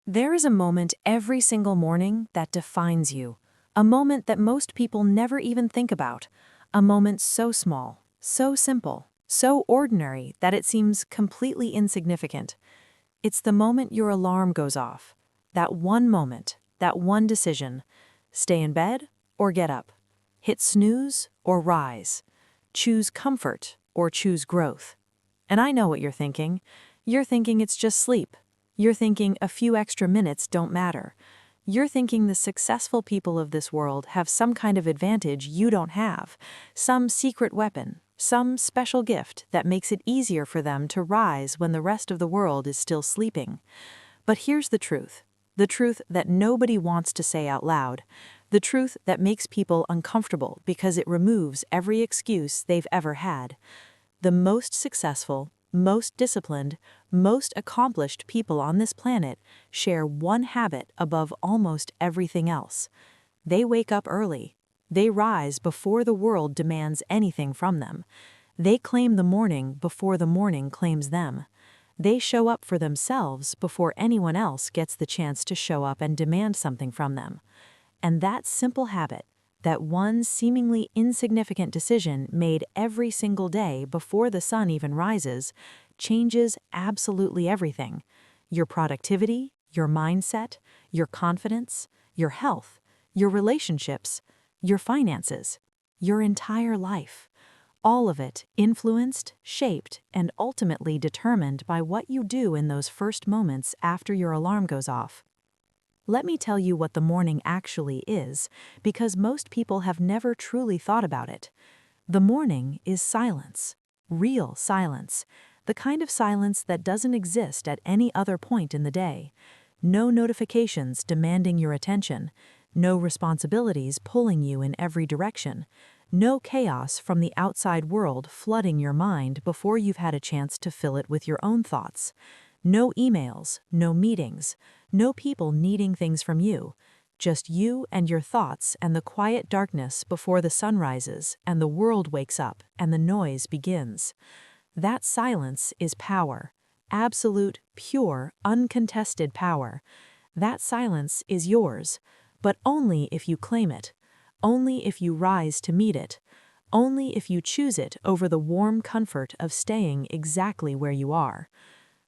There is a moment every single morning that defines you. A moment that most people never even think about. A moment so small, so simple, so ordinary that it seems completely insignificant. It's the moment your alarm goes off. That one moment, that one decision. Stay in bed or get up. Hit snooze or rise. Choose comfort or choose growth. And I know what you're thinking. You're thinking it's just sleep. You're thinking a few extra minutes don't matter. You're thinking the successful people of this world have some kind of advantage you don't have, some secret weapon, some special gift that makes it easier for them to rise when the rest of the world is still sleeping. But here's the truth that nobody wants to say out loud, the truth that makes people uncomfortable because it removes every excuse they've ever had. The most successful, most disciplined, most accomplished people on this planet share one habit above almost everything else. They wake up early. They rise before the world demands anything from them. They claim the morning before the morning claims them. They show up for themselves before anyone else gets the chance to show up and demand something from them. And that simple habit, that one seemingly insignificant decision made every single day before the sun even rises, changes absolutely everything. Your productivity, your mindset, your confidence, your health, your relationships, your finances, your entire life. All of it influenced, shaped, and ultimately determined by what you do in those first moments after your alarm goes off. Let me tell you what the morning actually is, because most people have never truly thought about it. The morning is silence, real silence, the kind of silence that doesn't exist at any other point in the day. No notifications demanding your attention, no responsibilities pulling you in every direction, no chaos from the outside world flooding your mind before you've had a chance to fill it with your own thoughts. No emails, no meetings, no people needing things from you. Just you and your thoughts and the quiet darkness before the sun rises and the world wakes up and the noise begins. That silence is power. Absolute, pure, uncontested power. That silence is yours, but only if you claim it. Only if you rise to meet it. Only if you choose it over the warm comfort of staying exactly where you are.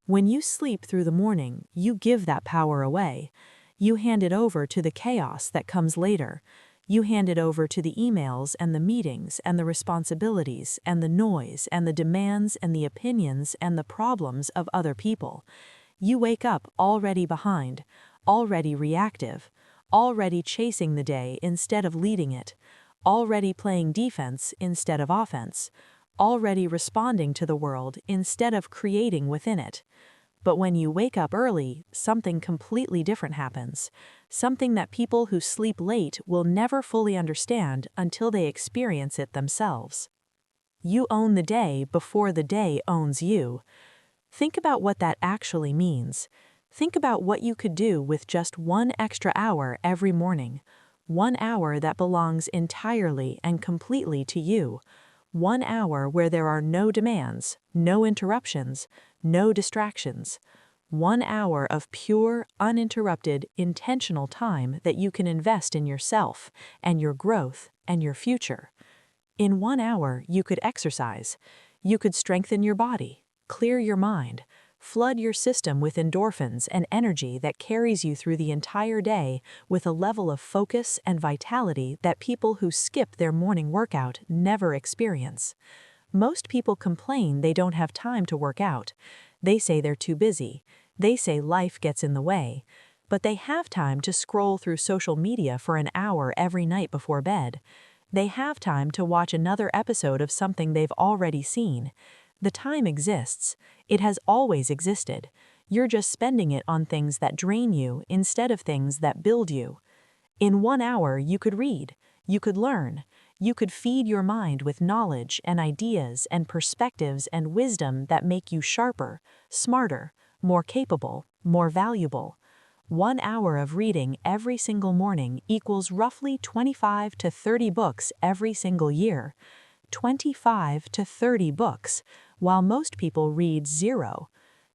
When you sleep through the morning, you give that power away. You hand it over to the chaos that comes later. You hand it over to the emails and the meetings and the responsibilities and the noise and the demands and the opinions and the problems of other people. You wake up already behind, already reactive, already chasing the day instead of leading it, already playing defense instead of offense, already responding to the world instead of creating within it. But when you wake up early, something completely different happens. Something that people who sleep late will never fully understand until they experience it themselves. You own the day before the day owns you. Think about what that actually means. Think about what you could do with just 1 extra hour every morning. 1 hour that belongs entirely and completely to you. 1 hour where there are no demands, no interruptions, no distractions. 1 hour of pure, uninterrupted, intentional time that you can invest in yourself and your growth and your future. In 1 hour, you could exercise. You could strengthen your body, clear your mind, flood your system with endorphins and energy that carries you through the entire day with a level of focus and vitality that people who skip their morning workout never experience. Most people complain they don't have time to work out. They say they're too busy. They say life gets in the way. But they have time to scroll through social media for an hour every night before bed. They have time to watch another episode of something they've already seen. The time exists. It has always existed. You're just spending it on things that drain you instead of things that build you. In 1 hour, you could read. You could learn. You could feed your mind with knowledge and ideas and perspectives and wisdom that make you sharper, smarter, more capable, more valuable. 1 hour of reading every single morning equals roughly 25 to 30 books every single year. 25 to 30 books, while most people read 0.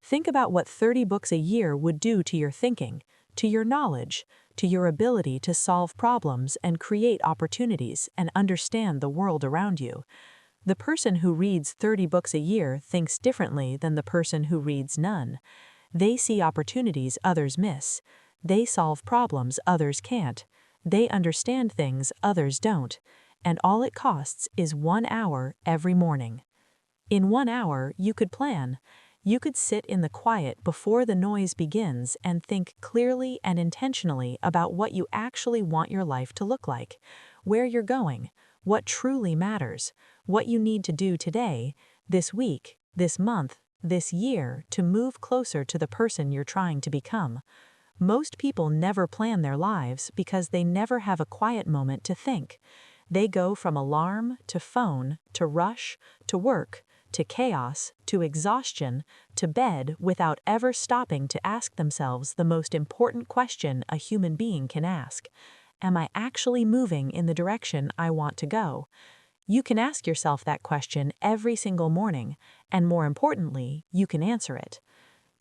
Think about what 30 books a year would do to your thinking, to your knowledge, to your ability to solve problems and create opportunities and understand the world around you. The person who reads 30 books a year thinks differently than the person who reads none. They see opportunities others miss. They solve problems others can't. They understand things others don't. And all it costs is 1 hour every morning. In 1 hour, you could plan. You could sit in the quiet before the noise begins and think clearly and intentionally about what you actually want your life to look like, where you're going, what truly matters, what you need to do today, this week, this month, this year to move closer to the person you're trying to become. Most people never plan their lives because they never have a quiet moment to think. They go from alarm to phone to rush to work to chaos, to exhaustion, to bed without ever stopping to ask themselves the most important question a human being can ask. Am I actually moving in the direction I want to go? You can ask yourself that question every single morning, and more importantly, you can answer it.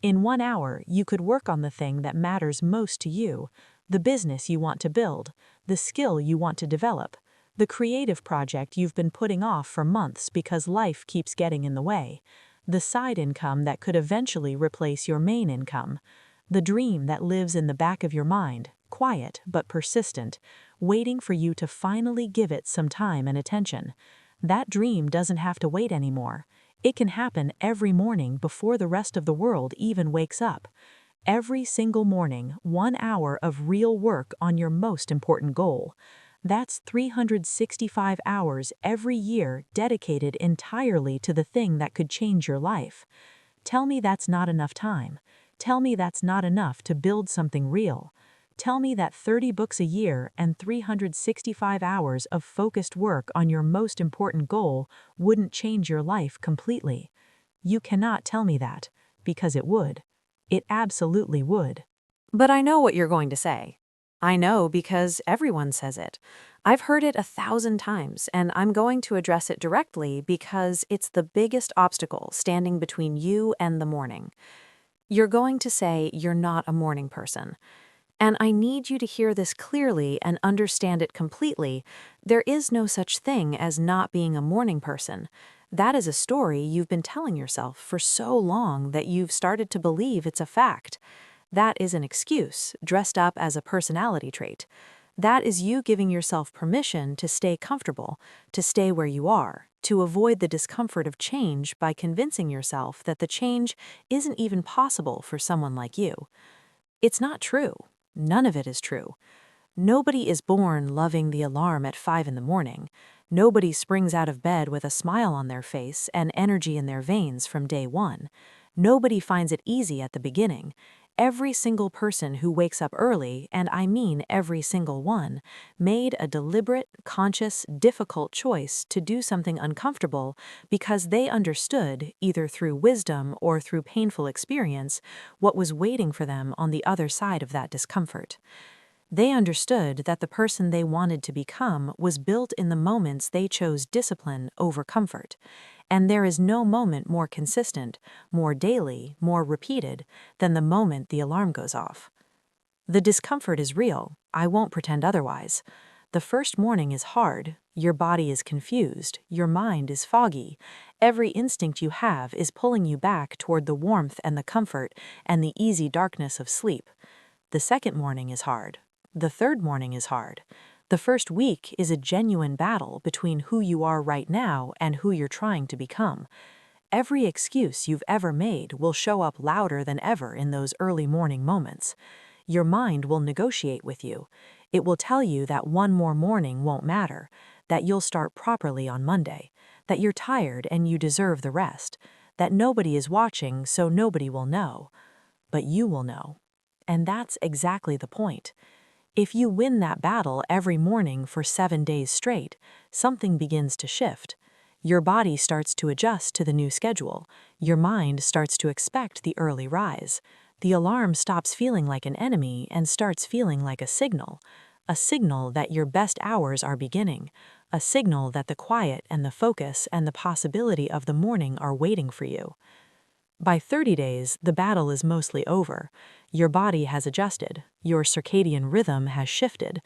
In 1 hour, you could work on the thing that matters most to you, the business you want to build, the skill you want to develop, the creative project you've been putting off for months because life keeps getting in the way, the side income that could eventually replace your main income, the dream that lives in the back of your mind, quiet but persistent, waiting for you to finally give it some time and attention. That dream doesn't have to wait anymore. It can happen every morning before the rest of the world even wakes up. Every single morning, 1 hour of real work on your most important goal. That's 365 hours every year dedicated entirely to the thing that could change your life. Tell me that's not enough time. Tell me that's not enough to build something real. Tell me that 30 books a year and 365 hours of focused work on your most important goal wouldn't change your life completely. You cannot tell me that, because it would. It absolutely would. But I know what you're going to say. I know because everyone says it. I've heard it 1,000 times, and I'm going to address it directly because it's the biggest obstacle standing between you and the morning. You're going to say you're not a morning person. And I need you to hear this clearly and understand it completely. There is no such thing as not being a morning person. That is a story you've been telling yourself for so long that you've started to believe it's a fact. That is an excuse, dressed up as a personality trait. That is you giving yourself permission to stay comfortable, to stay where you are, to avoid the discomfort of change by convincing yourself that the change isn't even possible for someone like you. It's not true. None of it is true. Nobody is born loving the alarm at 5 in the morning. Nobody springs out of bed with a smile on their face and energy in their veins from day one. Nobody finds it easy at the beginning. Every single person who wakes up early, and I mean every single one, made a deliberate, conscious, difficult choice to do something uncomfortable because they understood, either through wisdom or through painful experience, what was waiting for them on the other side of that discomfort. They understood that the person they wanted to become was built in the moments they chose discipline over comfort. And there is no moment more consistent, more daily, more repeated than the moment the alarm goes off. The discomfort is real. I won't pretend otherwise. The first morning is hard. Your body is confused. Your mind is foggy. Every instinct you have is pulling you back toward the warmth and the comfort and the easy darkness of sleep. The second morning is hard. The third morning is hard. The first week is a genuine battle between who you are right now and who you're trying to become. Every excuse you've ever made will show up louder than ever in those early morning moments. Your mind will negotiate with you. It will tell you that one more morning won't matter, that you'll start properly on Monday, that you're tired and you deserve the rest, that nobody is watching so nobody will know. But you will know. And that's exactly the point. If you win that battle every morning for 7 days straight, something begins to shift. Your body starts to adjust to the new schedule. Your mind starts to expect the early rise. The alarm stops feeling like an enemy and starts feeling like a signal that your best hours are beginning, a signal that the quiet and the focus and the possibility of the morning are waiting for you. By 30 days, the battle is mostly over. Your body has adjusted. Your circadian rhythm has shifted.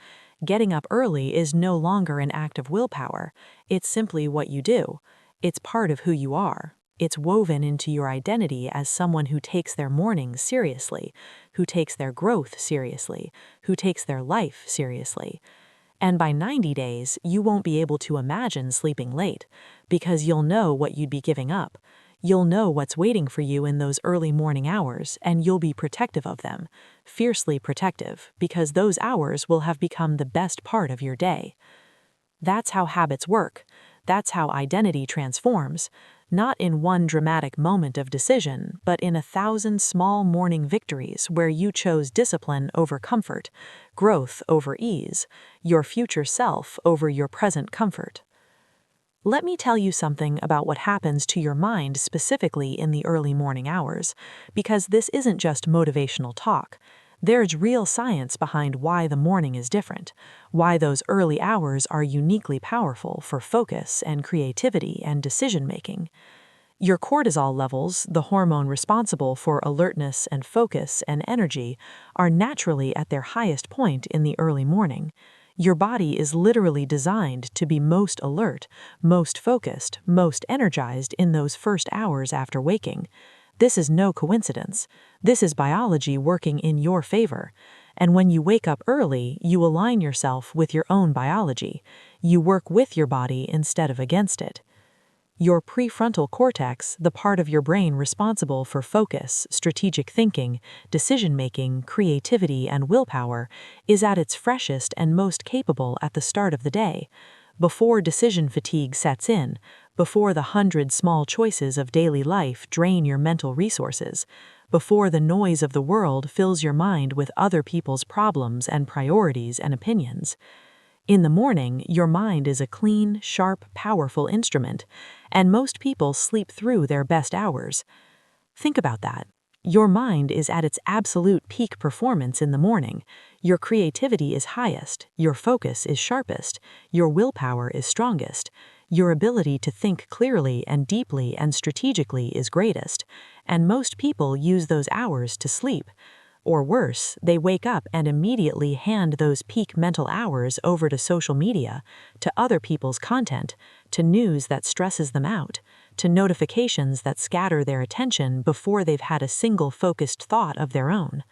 Getting up early is no longer an act of willpower. It's simply what you do. It's part of who you are. It's woven into your identity as someone who takes their mornings seriously, who takes their growth seriously, who takes their life seriously. And by 90 days, you won't be able to imagine sleeping late, because you'll know what you'd be giving up. You'll know what's waiting for you in those early morning hours, and you'll be protective of them, fiercely protective, because those hours will have become the best part of your day. That's how habits work. That's how identity transforms, not in one dramatic moment of decision, but in 1,000 small morning victories where you chose discipline over comfort, growth over ease, your future self over your present comfort. Let me tell you something about what happens to your mind specifically in the early morning hours, because this isn't just motivational talk. There's real science behind why the morning is different, why those early hours are uniquely powerful for focus and creativity and decision-making. Your cortisol levels, the hormone responsible for alertness and focus and energy, are naturally at their highest point in the early morning. Your body is literally designed to be most alert, most focused, most energized in those first hours after waking. This is no coincidence. This is biology working in your favor. And when you wake up early, you align yourself with your own biology. You work with your body instead of against it. Your prefrontal cortex, the part of your brain responsible for focus, strategic thinking, decision-making, creativity, and willpower, is at its freshest and most capable at the start of the day, before decision fatigue sets in, before the 100 small choices of daily life drain your mental resources, before the noise of the world fills your mind with other people's problems and priorities and opinions. In the morning, your mind is a clean, sharp, powerful instrument, and most people sleep through their best hours. Think about that. Your mind is at its absolute peak performance in the morning. Your creativity is highest, your focus is sharpest, your willpower is strongest, your ability to think clearly and deeply and strategically is greatest, and most people use those hours to sleep. Or worse, they wake up and immediately hand those peak mental hours over to social media, to other people's content, to news that stresses them out, to notifications that scatter their attention before they've had a single focused thought of their own.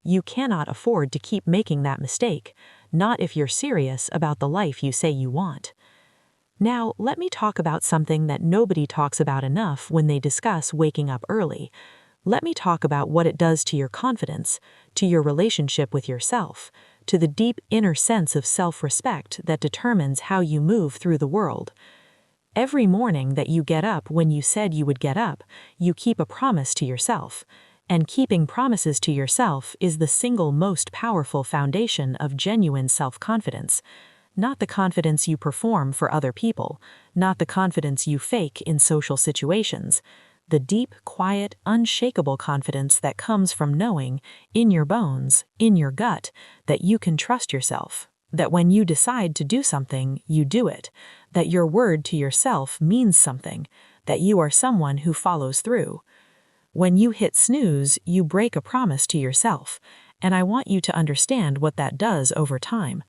You cannot afford to keep making that mistake, not if you're serious about the life you say you want. Now, let me talk about something that nobody talks about enough when they discuss waking up early. Let me talk about what it does to your confidence, to your relationship with yourself, to the deep inner sense of self-respect that determines how you move through the world. Every morning that you get up when you said you would get up, you keep a promise to yourself. And keeping promises to yourself is the single most powerful foundation of genuine self-confidence. Not the confidence you perform for other people, not the confidence you fake in social situations. The deep, quiet, unshakable confidence that comes from knowing, in your bones, in your gut, that you can trust yourself, that when you decide to do something, you do it, that your word to yourself means something, that you are someone who follows through. When you hit snooze, you break a promise to yourself, and I want you to understand what that does over time.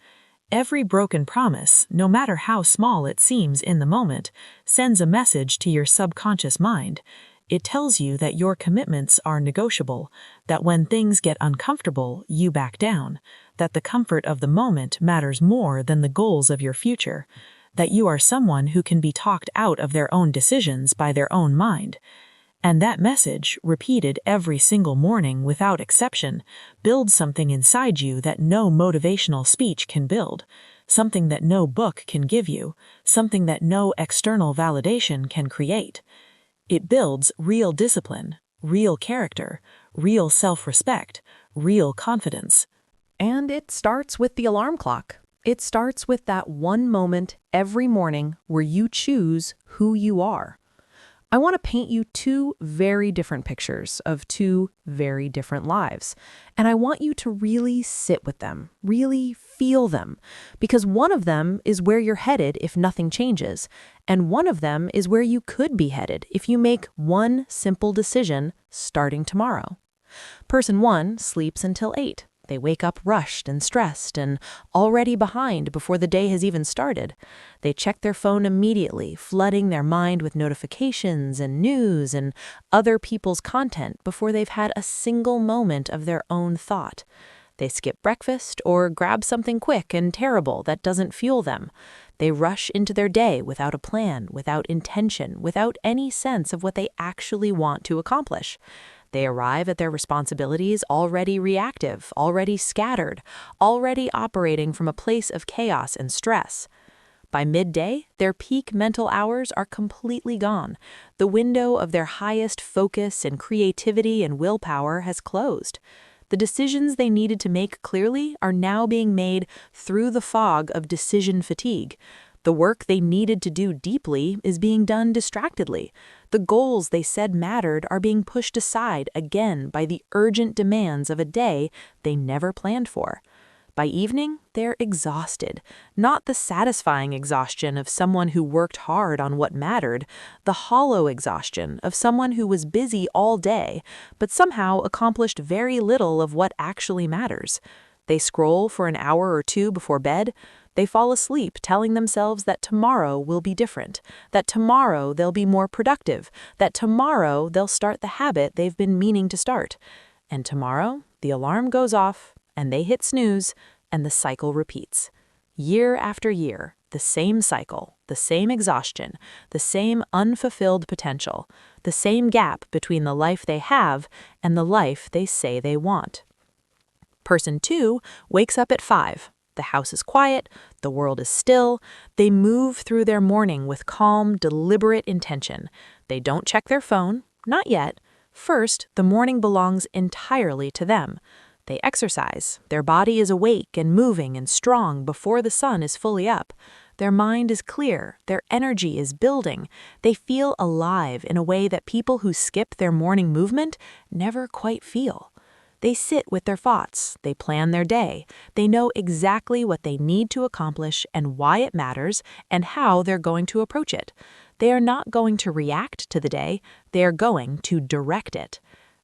Every broken promise, no matter how small it seems in the moment, sends a message to your subconscious mind. It tells you that your commitments are negotiable, that when things get uncomfortable, you back down, that the comfort of the moment matters more than the goals of your future, that you are someone who can be talked out of their own decisions by their own mind. And that message, repeated every single morning without exception, builds something inside you that no motivational speech can build, something that no book can give you, something that no external validation can create. It builds real discipline, real character, real self-respect, real confidence. And it starts with the alarm clock. It starts with that one moment every morning where you choose who you are. I want to paint you two very different pictures of two very different lives. And I want you to really sit with them, really feel them, because one of them is where you're headed if nothing changes, and one of them is where you could be headed if you make one simple decision starting tomorrow. Person 1 sleeps until 8. They wake up rushed and stressed and already behind before the day has even started. They check their phone immediately, flooding their mind with notifications and news and other people's content before they've had a single moment of their own thought. They skip breakfast or grab something quick and terrible that doesn't fuel them. They rush into their day without a plan, without intention, without any sense of what they actually want to accomplish. They arrive at their responsibilities already reactive, already scattered, already operating from a place of chaos and stress. By midday, their peak mental hours are completely gone. The window of their highest focus and creativity and willpower has closed. The decisions they needed to make clearly are now being made through the fog of decision fatigue. The work they needed to do deeply is being done distractedly. The goals they said mattered are being pushed aside again by the urgent demands of a day they never planned for. By evening, they're exhausted. Not the satisfying exhaustion of someone who worked hard on what mattered, the hollow exhaustion of someone who was busy all day, but somehow accomplished very little of what actually matters. They scroll for an hour or two before bed. They fall asleep telling themselves that tomorrow will be different, that tomorrow they'll be more productive, that tomorrow they'll start the habit they've been meaning to start. And tomorrow, the alarm goes off, and they hit snooze, and the cycle repeats. Year after year, the same cycle, the same exhaustion, the same unfulfilled potential, the same gap between the life they have and the life they say they want. Person 2 wakes up at 5. The house is quiet, the world is still. They move through their morning with calm, deliberate intention. They don't check their phone, not yet. First, the morning belongs entirely to them. They exercise. Their body is awake and moving and strong before the sun is fully up. Their mind is clear. Their energy is building. They feel alive in a way that people who skip their morning movement never quite feel. They sit with their thoughts, they plan their day, they know exactly what they need to accomplish and why it matters and how they're going to approach it. They are not going to react to the day, they are going to direct it.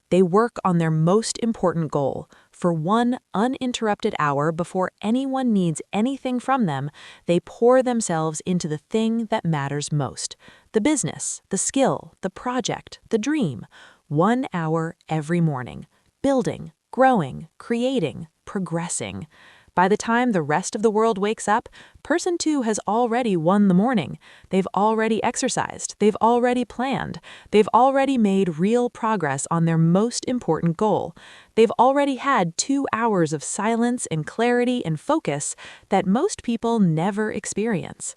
They work on their most important goal. For one uninterrupted hour before anyone needs anything from them, they pour themselves into the thing that matters most. The business, the skill, the project, the dream. 1 hour every morning. Building, growing, creating, progressing. By the time the rest of the world wakes up, person 2 has already won the morning. They've already exercised, they've already planned, they've already made real progress on their most important goal. They've already had 2 hours of silence and clarity and focus that most people never experience.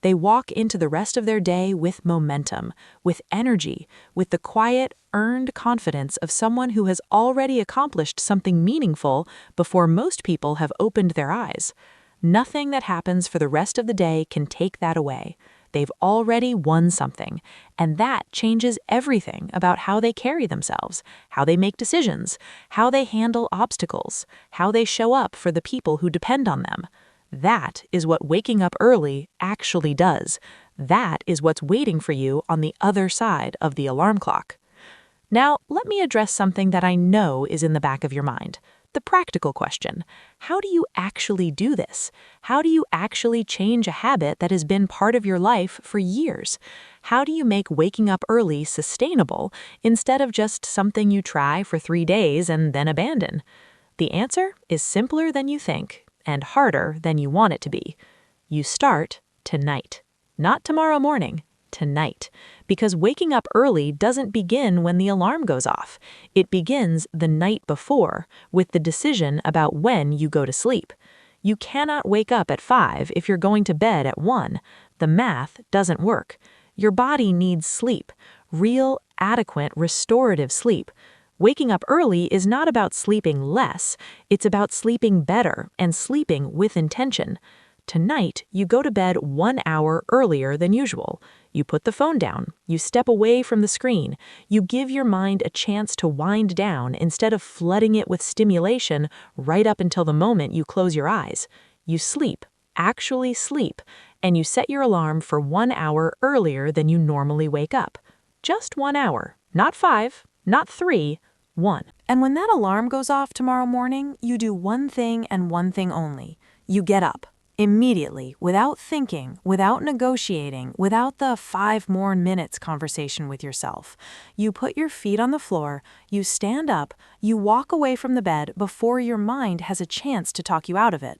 They walk into the rest of their day with momentum, with energy, with the quiet, earned confidence of someone who has already accomplished something meaningful before most people have opened their eyes. Nothing that happens for the rest of the day can take that away. They've already won something, and that changes everything about how they carry themselves, how they make decisions, how they handle obstacles, how they show up for the people who depend on them. That is what waking up early actually does. That is what's waiting for you on the other side of the alarm clock. Now, let me address something that I know is in the back of your mind. The practical question. How do you actually do this? How do you actually change a habit that has been part of your life for years? How do you make waking up early sustainable instead of just something you try for 3 days and then abandon? The answer is simpler than you think and harder than you want it to be. You start tonight. Not tomorrow morning, tonight. Because waking up early doesn't begin when the alarm goes off. It begins the night before with the decision about when you go to sleep. You cannot wake up at 5 if you're going to bed at 1. The math doesn't work. Your body needs sleep, real, adequate, restorative sleep. Waking up early is not about sleeping less, it's about sleeping better and sleeping with intention. Tonight, you go to bed 1 hour earlier than usual. You put the phone down, you step away from the screen, you give your mind a chance to wind down instead of flooding it with stimulation right up until the moment you close your eyes. You sleep, actually sleep, and you set your alarm for 1 hour earlier than you normally wake up. Just 1 hour, not 5, not 3, 1. And when that alarm goes off tomorrow morning, you do one thing and one thing only. You get up. Immediately, without thinking, without negotiating, without the 5 more minutes conversation with yourself. You put your feet on the floor, you stand up, you walk away from the bed before your mind has a chance to talk you out of it.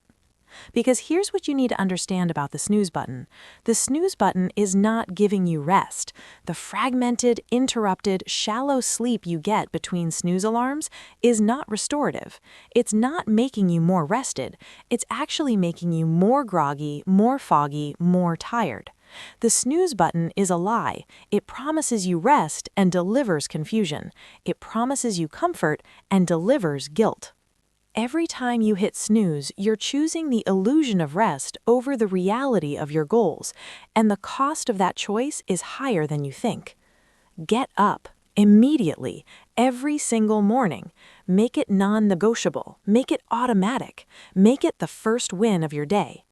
Because here's what you need to understand about the snooze button. The snooze button is not giving you rest. The fragmented, interrupted, shallow sleep you get between snooze alarms is not restorative. It's not making you more rested. It's actually making you more groggy, more foggy, more tired. The snooze button is a lie. It promises you rest and delivers confusion. It promises you comfort and delivers guilt. Every time you hit snooze, you're choosing the illusion of rest over the reality of your goals, and the cost of that choice is higher than you think. Get up immediately, every single morning. Make it non-negotiable. Make it automatic. Make it the first win of your day.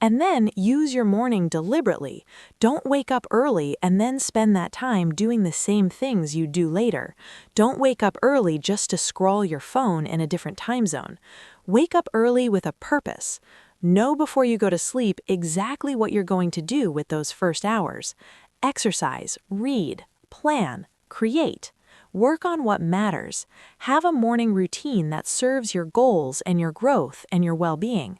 And then use your morning deliberately. Don't wake up early and then spend that time doing the same things you do later. Don't wake up early just to scroll your phone in a different time zone. Wake up early with a purpose. Know before you go to sleep exactly what you're going to do with those first hours. Exercise, read, plan, create. Work on what matters. Have a morning routine that serves your goals and your growth and your well-being.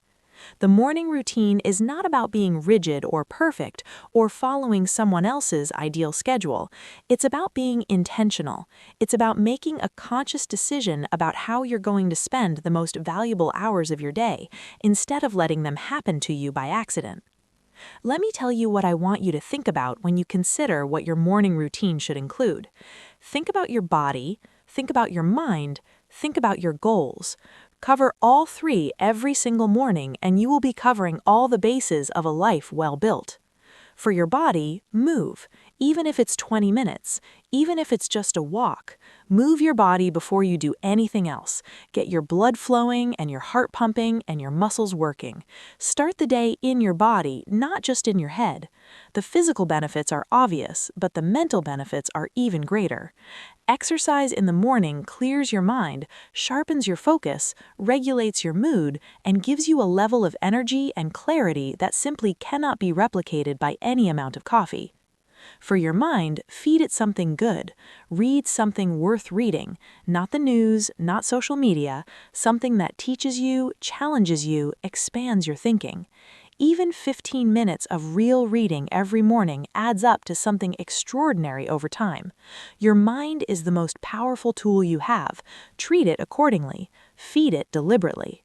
The morning routine is not about being rigid or perfect or following someone else's ideal schedule. It's about being intentional. It's about making a conscious decision about how you're going to spend the most valuable hours of your day, instead of letting them happen to you by accident. Let me tell you what I want you to think about when you consider what your morning routine should include. Think about your body, think about your mind, think about your goals. Cover all 3 every single morning, and you will be covering all the bases of a life well built. For your body, move, even if it's 20 minutes, even if it's just a walk. Move your body before you do anything else. Get your blood flowing and your heart pumping and your muscles working. Start the day in your body, not just in your head. The physical benefits are obvious, but the mental benefits are even greater. Exercise in the morning clears your mind, sharpens your focus, regulates your mood, and gives you a level of energy and clarity that simply cannot be replicated by any amount of coffee. For your mind, feed it something good. Read something worth reading, not the news, not social media, something that teaches you, challenges you, expands your thinking. Even 15 minutes of real reading every morning adds up to something extraordinary over time. Your mind is the most powerful tool you have. Treat it accordingly. Feed it deliberately.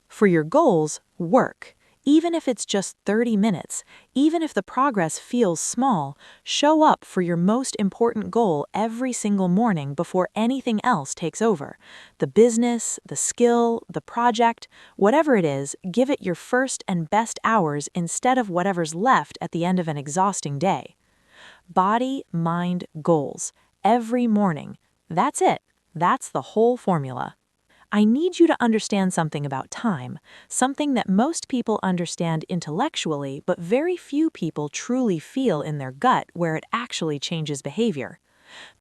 For your goals, work. Even if it's just 30 minutes, even if the progress feels small, show up for your most important goal every single morning before anything else takes over. The business, the skill, the project, whatever it is, give it your first and best hours instead of whatever's left at the end of an exhausting day. Body, mind, goals. Every morning. That's it. That's the whole formula. I need you to understand something about time, something that most people understand intellectually, but very few people truly feel in their gut where it actually changes behavior.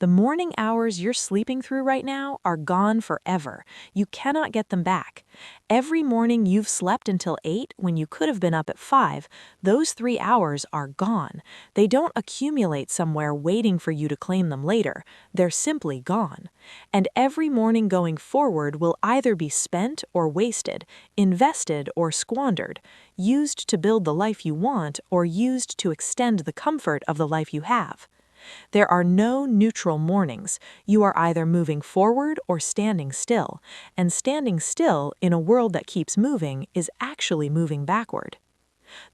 The morning hours you're sleeping through right now are gone forever. You cannot get them back. Every morning you've slept until 8 when you could have been up at 5, those 3 hours are gone. They don't accumulate somewhere waiting for you to claim them later. They're simply gone. And every morning going forward will either be spent or wasted, invested or squandered, used to build the life you want or used to extend the comfort of the life you have. There are no neutral mornings. You are either moving forward or standing still, and standing still in a world that keeps moving is actually moving backward.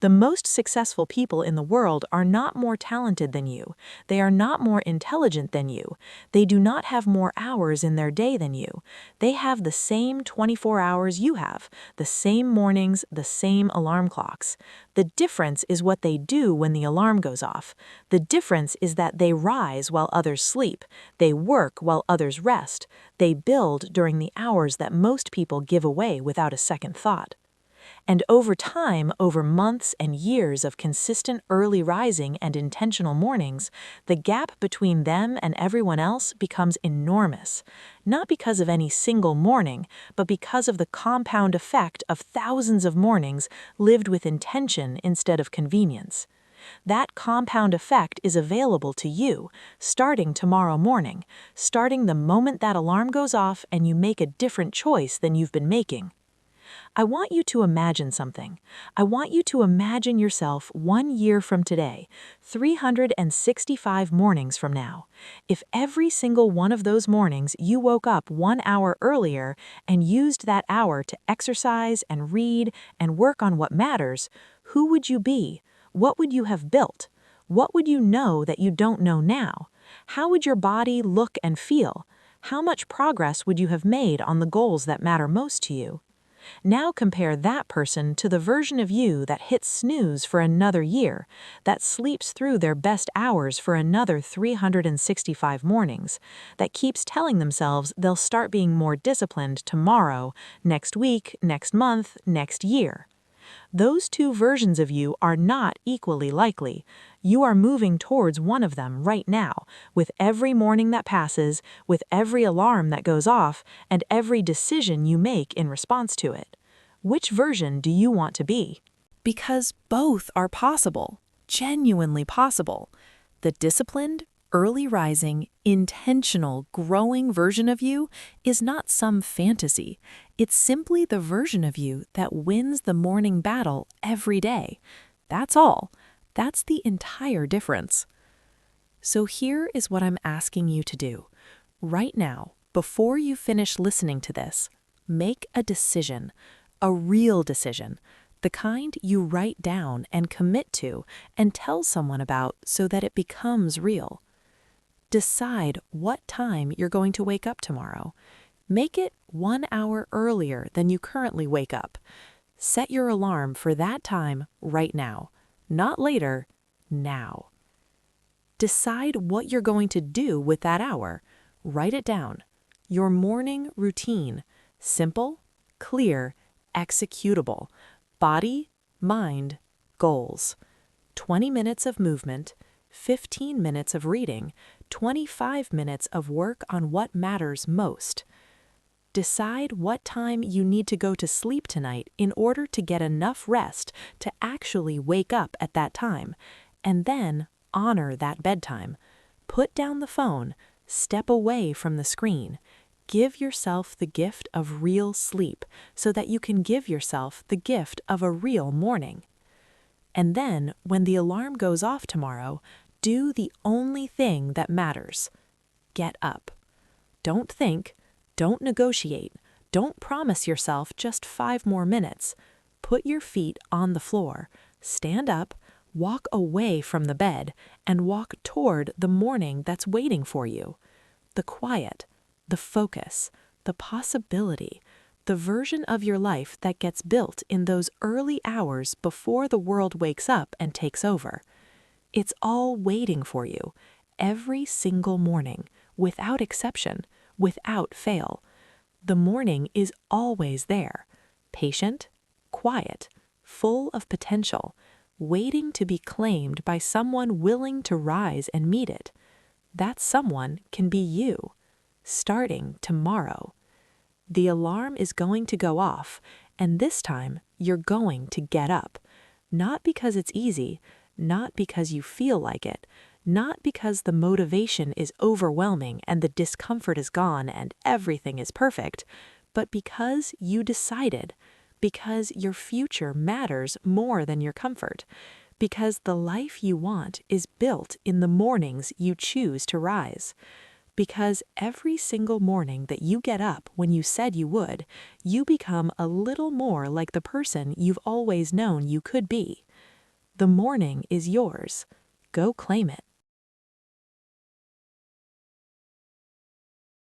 The most successful people in the world are not more talented than you. They are not more intelligent than you. They do not have more hours in their day than you. They have the same 24 hours you have, the same mornings, the same alarm clocks. The difference is what they do when the alarm goes off. The difference is that they rise while others sleep. They work while others rest. They build during the hours that most people give away without a second thought. And over time, over months and years of consistent early rising and intentional mornings, the gap between them and everyone else becomes enormous. Not because of any single morning, but because of the compound effect of thousands of mornings lived with intention instead of convenience. That compound effect is available to you, starting tomorrow morning, starting the moment that alarm goes off and you make a different choice than you've been making. I want you to imagine something. I want you to imagine yourself 1 year from today, 365 mornings from now. If every single one of those mornings you woke up 1 hour earlier and used that hour to exercise and read and work on what matters, who would you be? What would you have built? What would you know that you don't know now? How would your body look and feel? How much progress would you have made on the goals that matter most to you? Now compare that person to the version of you that hits snooze for another year, that sleeps through their best hours for another 365 mornings, that keeps telling themselves they'll start being more disciplined tomorrow, next week, next month, next year. Those two versions of you are not equally likely. You are moving towards one of them right now, with every morning that passes, with every alarm that goes off, and every decision you make in response to it. Which version do you want to be? Because both are possible, genuinely possible. The disciplined, early rising, intentional, growing version of you is not some fantasy. It's simply the version of you that wins the morning battle every day. That's all. That's the entire difference. So here is what I'm asking you to do. Right now, before you finish listening to this, make a decision, a real decision, the kind you write down and commit to and tell someone about so that it becomes real. Decide what time you're going to wake up tomorrow. Make it 1 hour earlier than you currently wake up. Set your alarm for that time right now, not later, now. Decide what you're going to do with that hour. Write it down. Your morning routine. Simple, clear, executable. Body, mind, goals. 20 minutes of movement, 15 minutes of reading, 25 minutes of work on what matters most. Decide what time you need to go to sleep tonight in order to get enough rest to actually wake up at that time, and then honor that bedtime. Put down the phone, step away from the screen. Give yourself the gift of real sleep so that you can give yourself the gift of a real morning. And then, when the alarm goes off tomorrow, do the only thing that matters. Get up. Don't think, don't negotiate, don't promise yourself just 5 more minutes. Put your feet on the floor, stand up, walk away from the bed, and walk toward the morning that's waiting for you. The quiet, the focus, the possibility, the version of your life that gets built in those early hours before the world wakes up and takes over. It's all waiting for you, every single morning, without exception, without fail. The morning is always there, patient, quiet, full of potential, waiting to be claimed by someone willing to rise and meet it. That someone can be you, starting tomorrow. The alarm is going to go off, and this time you're going to get up. Not because it's easy, not because you feel like it, not because the motivation is overwhelming and the discomfort is gone and everything is perfect, but because you decided, because your future matters more than your comfort, because the life you want is built in the mornings you choose to rise. Because every single morning that you get up when you said you would, you become a little more like the person you've always known you could be. The morning is yours. Go claim it.